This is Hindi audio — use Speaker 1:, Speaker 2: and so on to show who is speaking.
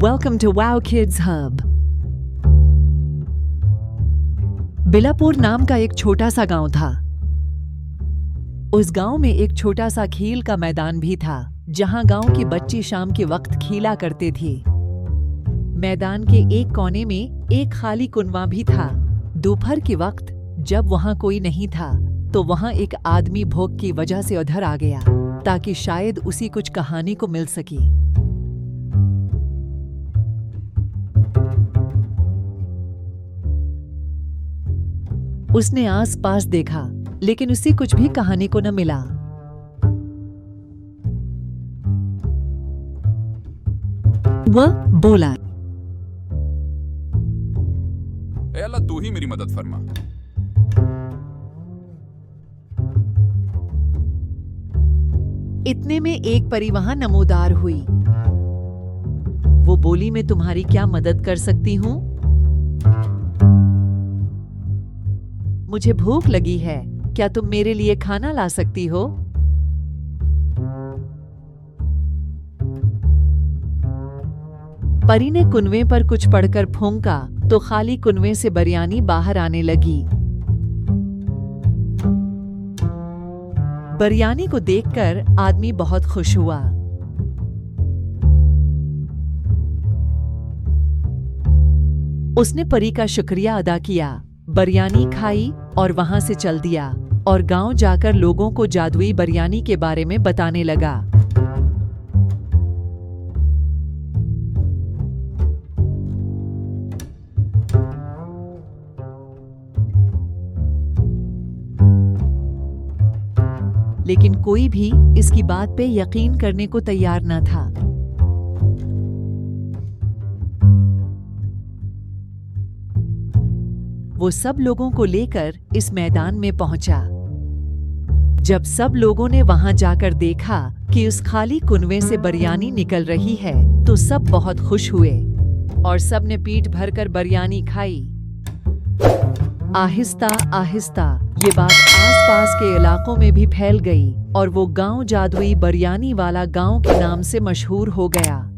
Speaker 1: Welcome to Wow Kids Hub. बिलापुर नाम का एक छोटा सा गांव था। उस गांव में एक छोटा सा खेल का मैदान भी था, जहां गांव की बच्ची शाम के वक्त खेला करते थे। मैदान के एक कोने में एक खाली कुनवा भी था। दोपहर के वक्त जब वहां कोई नहीं था, तो वहां एक आदमी भूख की वजह से उधर आ गया, ताकि शायद उसी कुछ कहानी को मिल सके। उसने आस-पास देखा, लेकिन उसे कुछ भी कहानी को न मिला। वह बोला,
Speaker 2: ए अल्लाह, तू ही मेरी मदद फरमा।
Speaker 1: इतने में एक परी वहां नमोदार हुई। वो बोली, मैं तुम्हारी क्या मदद कर सकती हूँ? मुझे भूख लगी है, क्या तुम मेरे लिए खाना ला सकती हो? परी ने कुनवे पर कुछ पढ़कर फूंका, तो खाली कुनवे से बिरयानी बाहर आने लगी। बिरयानी को देखकर आदमी बहुत खुश हुआ। उसने परी का शुक्रिया अदा किया, बिरयानी खाई और वहां से चल दिया और गांव जाकर लोगों को जादुई बिरयानी के बारे में बताने लगा। लेकिन कोई भी इसकी बात पे यकीन करने को तैयार न था। वो सब लोगों को लेकर इस मैदान में पहुंचा। जब सब लोगों ने वहां जाकर देखा कि उस खाली कुनवे से बिरयानी निकल रही है, तो सब बहुत खुश हुए और सब ने पीठ भरकर बिरयानी खाई। आहिस्ता आहिस्ता ये बात आसपास के इलाकों में भी फैल गई और वो गांव जादुई बिरयानी वाला गांव के नाम से मशहूर हो गया।